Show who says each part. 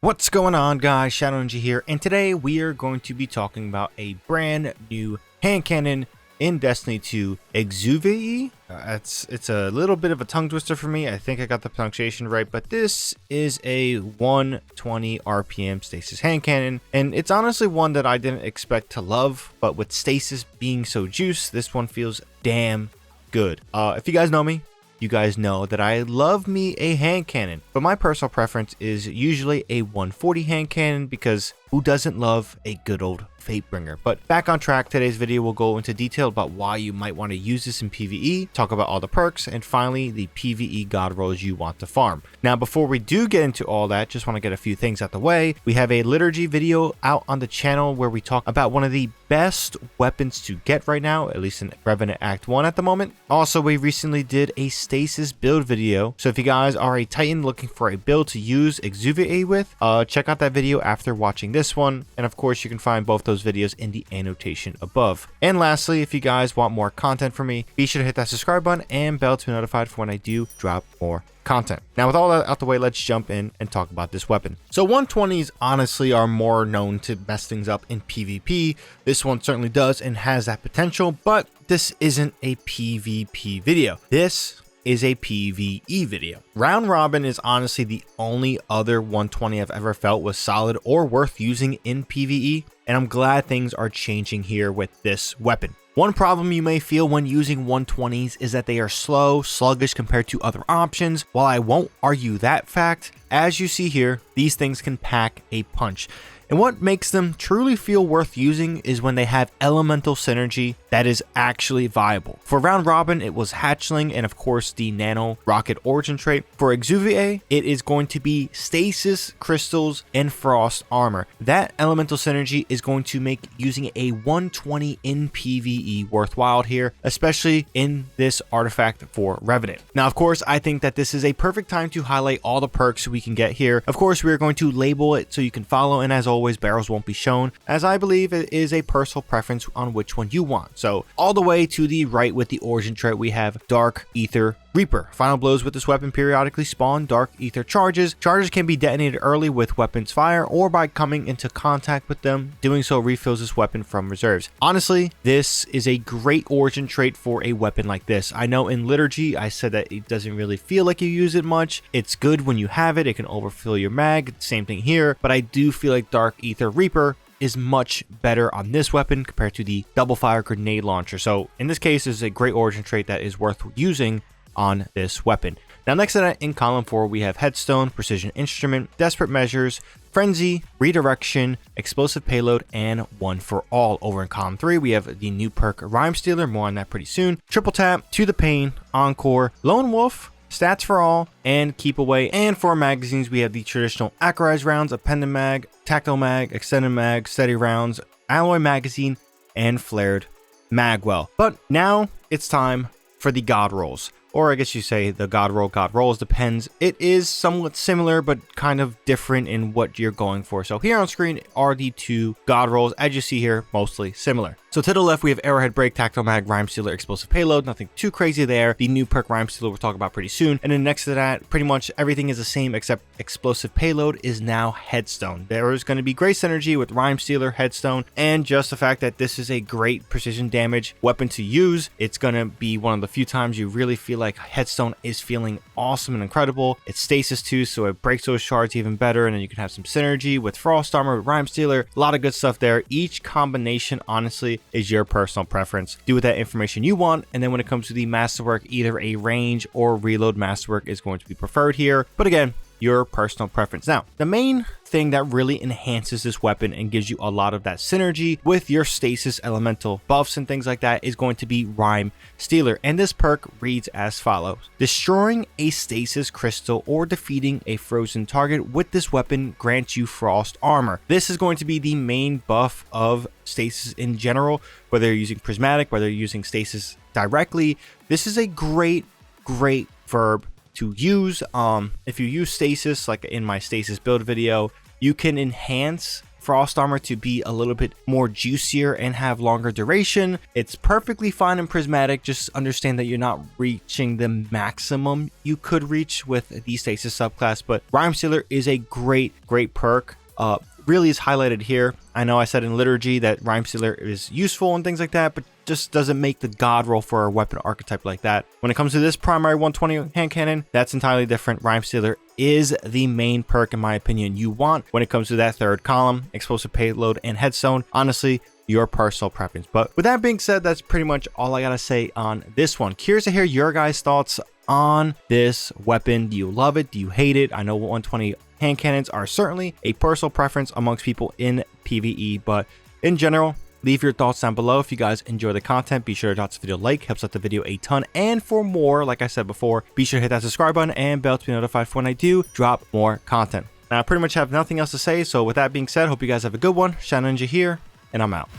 Speaker 1: What's going on, guys? ShadowNinja here, and today we are going to be talking about a brand new hand cannon in Destiny 2, Exuviae. It's a little bit of a tongue twister for me. I think I got the pronunciation right, but this is a 120 RPM Stasis Hand Cannon, and it's honestly one that I didn't expect to love, but with Stasis being so juiced, this one feels damn good. If you guys know me, you guys know that I love me a hand cannon, but my personal preference is usually a 140 hand cannon because who doesn't love a good old Fatebringer? But back on track, today's video will go into detail about why you might want to use this in PvE, talk about all the perks, and finally the PvE God Rolls you want to farm. Now before we do get into all that, just want to get a few things out the way. We have a liturgy video out on the channel where we talk about one of the best weapons to get right now, at least in Revenant Act 1 at the moment. Also, we recently did a Stasis build video, so if you guys are a Titan looking for a build to use Exuviae with, check out that video after watching this one, and of course you can find both those videos in the annotation above. And lastly, if you guys want more content from me, be sure to hit that subscribe button and bell to be notified for when I do drop more content. Now with all that out the way, let's jump in and talk about this weapon. So 120s honestly are more known to mess things up in PvP. This one certainly does and has that potential, but this isn't a PvP video. This is a PvE video. Round Robin is honestly the only other 120 I've ever felt was solid or worth using in PvE, and I'm glad things are changing here with this weapon. One problem you may feel when using 120s is that they are slow, sluggish compared to other options. While I won't argue that fact, as you see here, these things can pack a punch. And what makes them truly feel worth using is when they have elemental synergy that is actually viable. For Round Robin, it was Hatchling and of course the Nano Rocket Origin trait. For Exuviae, it is going to be Stasis, Crystals, and Frost Armor. That elemental synergy is going to make using a 120 in PvE worthwhile here, especially in this artifact for Revenant. Now, of course, I think that this is a perfect time to highlight all the perks we can get here. Of course, we are going to label it so you can follow, and as always, barrels won't be shown, as I believe it is a personal preference on which one you want. So all the way to the right with the origin trait, we have Dark Ether Reaper. Final blows with this weapon periodically spawn Dark Ether charges. Charges can be detonated early with weapons fire or by coming into contact with them. Doing so refills this weapon from reserves. Honestly, this is a great origin trait for a weapon like this. I know in Liturgy, I said that it doesn't really feel like you use it much. It's good when you have it. It can overfill your mag. Same thing here, but I do feel like Dark Ether Reaper is much better on this weapon compared to the double fire grenade launcher. So in this case, this is a great origin trait that is worth using on this weapon. Now next to that in column 4, we have Headstone, Precision Instrument, Desperate Measures, Frenzy, Redirection, Explosive Payload, and One for All. Over in column 3, we have the new perk Rimestealer, more on that pretty soon, Triple Tap, To the Pain, Encore, Lone Wolf, Stats for All, and Keep Away. And for magazines, we have the traditional Accurized rounds, Appended Mag, Tactile Mag, Extended Mag, Steady Rounds, Alloy Magazine, and Flared Magwell. But now it's time for the God Rolls. Or I guess you say the God Rolls, depends. It is somewhat similar, but kind of different in what you're going for. So here on screen are the two God Rolls, as you see here, mostly similar. So to the left, we have Arrowhead Break, Tactile Mag, Rimestealer, Explosive Payload. Nothing too crazy there. The new perk Rimestealer we'll talk about pretty soon. And then next to that, pretty much everything is the same except Explosive Payload is now Headstone. There is going to be great synergy with Rimestealer, Headstone, and just the fact that this is a great precision damage weapon to use. It's going to be one of the few times you really feel like Headstone is feeling awesome and incredible. It's Stasis too, so it breaks those shards even better, and then you can have some synergy with Frost Armor, with Rimestealer. A lot of good stuff there. Each combination, honestly, is your personal preference. Do with that information you want, and then when it comes to the masterwork, either a range or reload masterwork is going to be preferred here. But again, your personal preference. Now, the main thing that really enhances this weapon and gives you a lot of that synergy with your Stasis elemental buffs and things like that is going to be Rimestealer, and this perk reads as follows. Destroying a Stasis crystal or defeating a frozen target with this weapon grants you Frost Armor. This is going to be the main buff of Stasis in general, whether you're using Prismatic, whether you're using Stasis directly. This is a great verb to use. If you use Stasis, like in my Stasis build video, you can enhance frost armor to be a little bit more juicier and have longer duration. It's perfectly fine in prismatic. Just understand that you're not reaching the maximum you could reach with the Stasis subclass, but Rimestealer is a great perk. Really is highlighted here. I know I said in Liturgy that Rimestealer is useful and things like that, but just doesn't make the god roll for a weapon archetype like that. When it comes to this primary 120 hand cannon, that's entirely different. Rimestealer is the main perk, in my opinion, you want when it comes to that third column, explosive payload and headstone. Honestly, your personal preference. But with that being said, that's pretty much all I gotta say on this one. Curious to hear your guys' thoughts on this weapon. Do you love it? Do you hate it? I know 120 hand cannons are certainly a personal preference amongst people in PvE, but in general, leave your thoughts down below. If you guys enjoy the content, be sure to drop this video a like, helps out the video a ton. And for more, like I said before, be sure to hit that subscribe button and bell to be notified for when I do drop more content. Now, I pretty much have nothing else to say, so with that being said, hope you guys have a good one. ShadowNinja here, and I'm out.